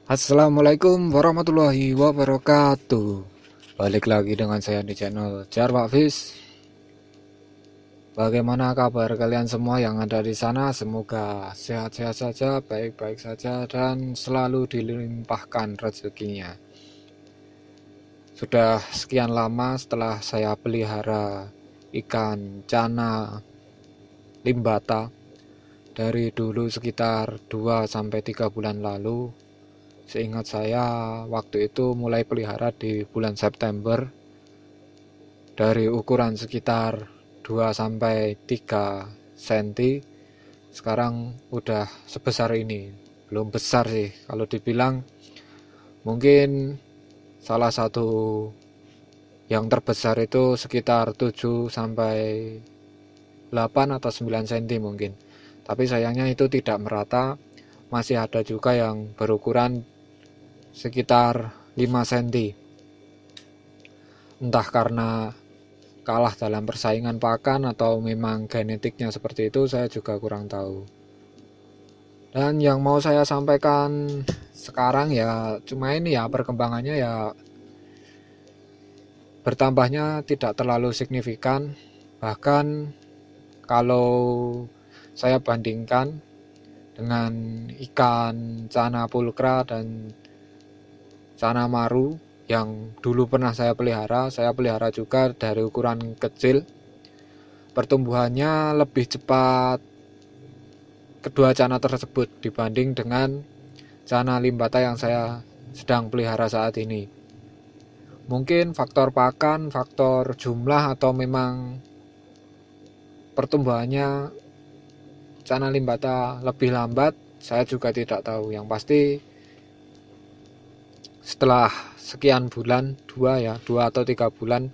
Assalamualaikum warahmatullahi wabarakatuh. Balik lagi dengan saya di channel Jarwa Fish. Bagaimana kabar kalian semua yang ada di sana? Semoga sehat-sehat saja, baik-baik saja, dan selalu dilimpahkan rezekinya. Sudah sekian lama setelah saya pelihara ikan cana limbata. Dari dulu sekitar 2-3 bulan lalu, seingat saya waktu itu mulai pelihara di bulan September. Dari ukuran sekitar 2-3 cm, sekarang udah sebesar ini. Belum besar sih, kalau dibilang mungkin salah satu yang terbesar itu sekitar 7-8 atau 9 cm mungkin. Tapi sayangnya itu tidak merata, masih ada juga yang berukuran sekitar 5 cm. Entah karena kalah dalam persaingan pakan atau memang genetiknya seperti itu, saya juga kurang tahu. Dan yang mau saya sampaikan sekarang ya cuma ini ya, perkembangannya ya bertambahnya tidak terlalu signifikan. Bahkan kalau saya bandingkan dengan ikan cana pulkra dan cana maru yang dulu pernah saya pelihara juga dari ukuran kecil. Pertumbuhannya lebih cepat kedua cana tersebut dibanding dengan cana limbata yang saya sedang pelihara saat ini. Mungkin faktor pakan, faktor jumlah, atau memang pertumbuhannya cana limbata lebih lambat, saya juga tidak tahu. Yang pasti setelah sekian bulan, 2 atau 3 bulan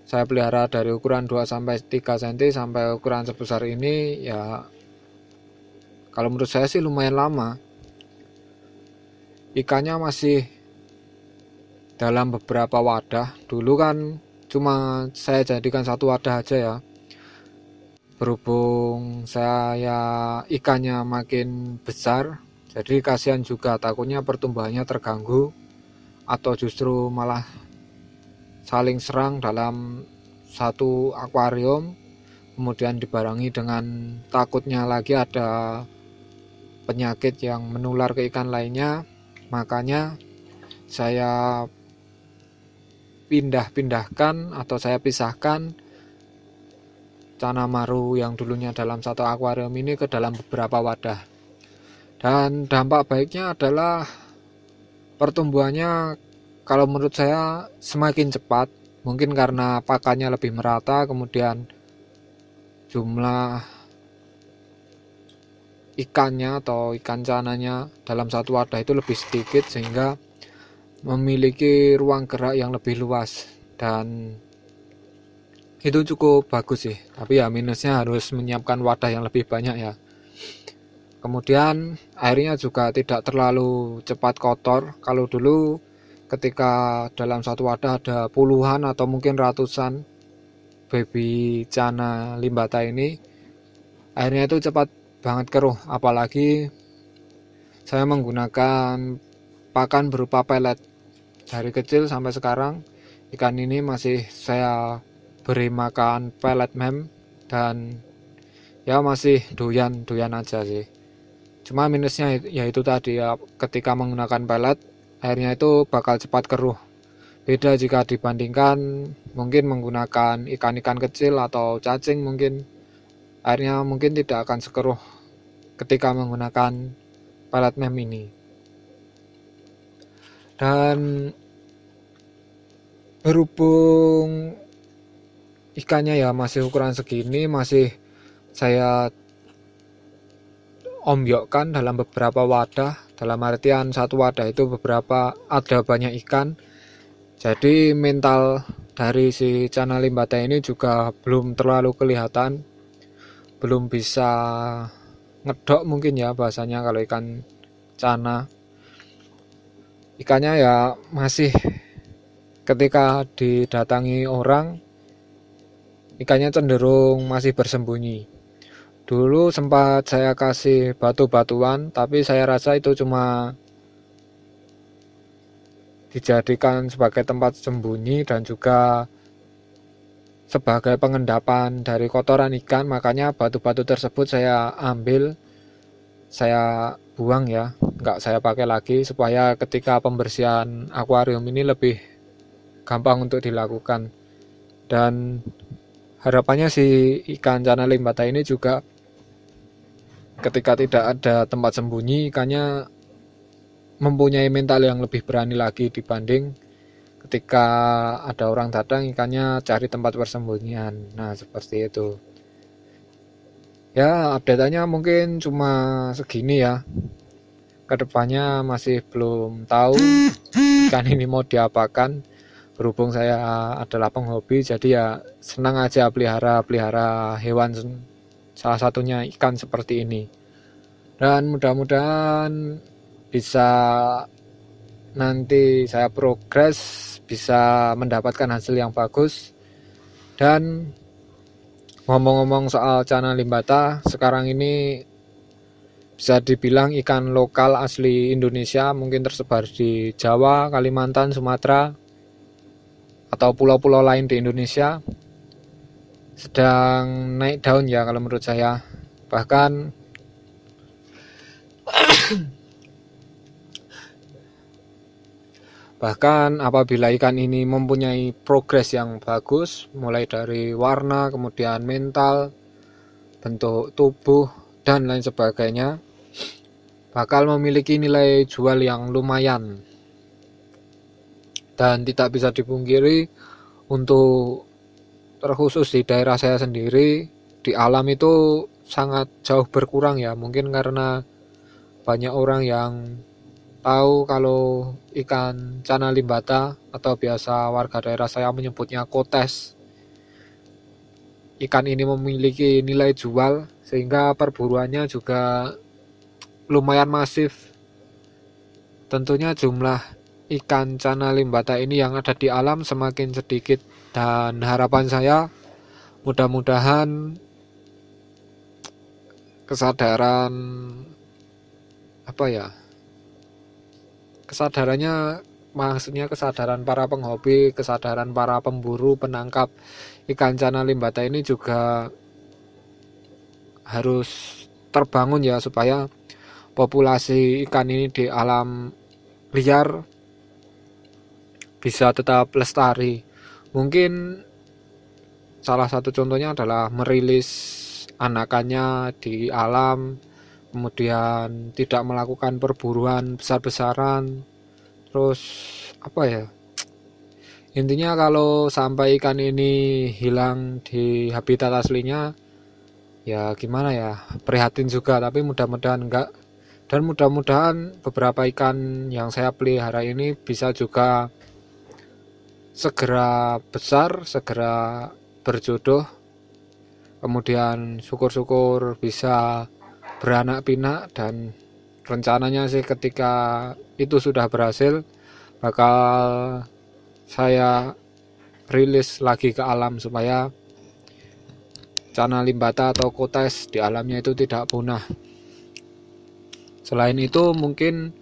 saya pelihara dari ukuran 2-3 cm sampai ukuran sebesar ini, ya kalau menurut saya sih lumayan lama. Ikannya masih dalam beberapa wadah. Dulu kan cuma saya jadikan satu wadah aja ya. Berhubung saya ikannya makin besar, jadi kasihan juga, takutnya pertumbuhannya terganggu atau justru malah saling serang dalam satu akuarium. Kemudian dibarengi dengan takutnya lagi ada penyakit yang menular ke ikan lainnya. Makanya saya pindah-pindahkan atau saya pisahkan cana maru yang dulunya dalam satu akuarium ini ke dalam beberapa wadah. Dan dampak baiknya adalah pertumbuhannya kalau menurut saya semakin cepat. Mungkin karena pakannya lebih merata, kemudian jumlah ikannya atau ikan cananya dalam satu wadah itu lebih sedikit, sehingga memiliki ruang gerak yang lebih luas. Dan itu cukup bagus sih, tapi ya minusnya harus menyiapkan wadah yang lebih banyak ya. Kemudian airnya juga tidak terlalu cepat kotor. Kalau dulu ketika dalam satu wadah ada puluhan atau mungkin ratusan baby cana limbata ini, airnya itu cepat banget keruh. Apalagi saya menggunakan pakan berupa pelet. Dari kecil sampai sekarang ikan ini masih saya beri makan pelet mem, dan ya masih doyan aja sih. Cuma minusnya yaitu tadi ya, ketika menggunakan pelet airnya itu bakal cepat keruh. Beda jika dibandingkan mungkin menggunakan ikan-ikan kecil atau cacing, mungkin airnya mungkin tidak akan sekeruh ketika menggunakan pelet mem ini. Dan berhubung ikannya ya masih ukuran segini, masih saya ombyokkan dalam beberapa wadah. Dalam artian satu wadah itu ada banyak ikan. Jadi mental dari si cana limbata ini juga belum terlalu kelihatan, belum bisa ngedok mungkin ya bahasanya kalau ikan cana. Ikannya ya masih, ketika didatangi orang ikannya cenderung masih bersembunyi. Dulu sempat saya kasih batu-batuan, tapi saya rasa itu cuma dijadikan sebagai tempat sembunyi dan juga sebagai pengendapan dari kotoran ikan. Makanya batu-batu tersebut saya ambil, saya buang ya, nggak saya pakai lagi, supaya ketika pembersihan akuarium ini lebih gampang untuk dilakukan. Dan harapannya si ikan cana limbata ini juga ketika tidak ada tempat sembunyi, ikannya mempunyai mental yang lebih berani lagi dibanding ketika ada orang datang, ikannya cari tempat persembunyian. Nah, seperti itu. Ya, update-nya mungkin cuma segini ya. Kedepannya masih belum tahu ikan ini mau diapakan. Berhubung saya adalah penghobi, jadi ya senang aja pelihara hewan, salah satunya ikan seperti ini. Dan mudah-mudahan bisa nanti saya progres, bisa mendapatkan hasil yang bagus. Dan ngomong-ngomong soal cana limbata, sekarang ini bisa dibilang ikan lokal asli Indonesia, mungkin tersebar di Jawa, Kalimantan, Sumatera, atau pulau-pulau lain di Indonesia, sedang naik daun ya kalau menurut saya. Bahkan apabila ikan ini mempunyai progres yang bagus, mulai dari warna, kemudian mental, bentuk tubuh, dan lain sebagainya, bakal memiliki nilai jual yang lumayan. Dan tidak bisa dipungkiri, untuk terkhusus di daerah saya sendiri, di alam itu sangat jauh berkurang ya. Mungkin karena banyak orang yang tahu kalau ikan cana limbata, atau biasa warga daerah saya menyebutnya kotes, ikan ini memiliki nilai jual, sehingga perburuannya juga lumayan masif. Tentunya jumlah ikan cana limbata ini yang ada di alam semakin sedikit, dan harapan saya mudah-mudahan kesadaran kesadarannya, maksudnya kesadaran para penghobi, kesadaran para pemburu penangkap ikan cana limbata ini juga harus terbangun ya, supaya populasi ikan ini di alam liar bisa tetap lestari. Mungkin salah satu contohnya adalah merilis anakannya di alam, kemudian tidak melakukan perburuan besar-besaran. Terus intinya kalau sampai ikan ini hilang di habitat aslinya, ya gimana ya, prihatin juga, tapi mudah-mudahan enggak. Dan mudah-mudahan beberapa ikan yang saya pelihara ini bisa juga segera besar, segera berjodoh, kemudian syukur-syukur bisa beranak pinak. Dan rencananya sih ketika itu sudah berhasil, bakal saya rilis lagi ke alam supaya cana limbata atau kotes di alamnya itu tidak punah. Selain itu mungkin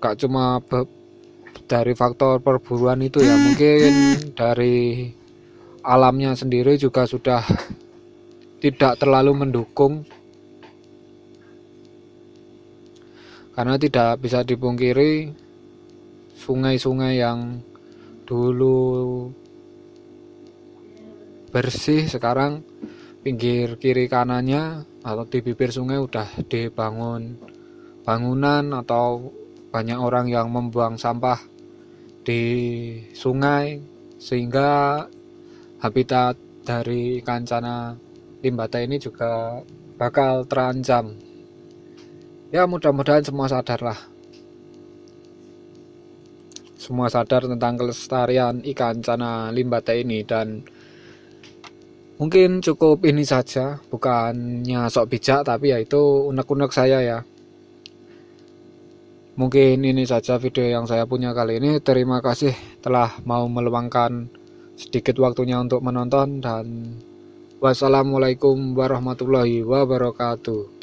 gak cuma dari faktor perburuan itu ya, mungkin dari alamnya sendiri juga sudah tidak terlalu mendukung. Karena tidak bisa dipungkiri, sungai-sungai yang dulu bersih, sekarang pinggir kiri kanannya atau di bibir sungai udah dibangun bangunan, atau banyak orang yang membuang sampah di sungai, sehingga habitat dari ikan cana limbata ini juga bakal terancam. Ya mudah-mudahan semua sadar tentang kelestarian ikan cana limbata ini. Dan mungkin cukup ini saja, bukannya sok bijak, tapi ya itu unek-unek saya ya. Mungkin ini saja video yang saya punya kali ini. Terima kasih telah mau meluangkan sedikit waktunya untuk menonton, dan wassalamualaikum warahmatullahi wabarakatuh.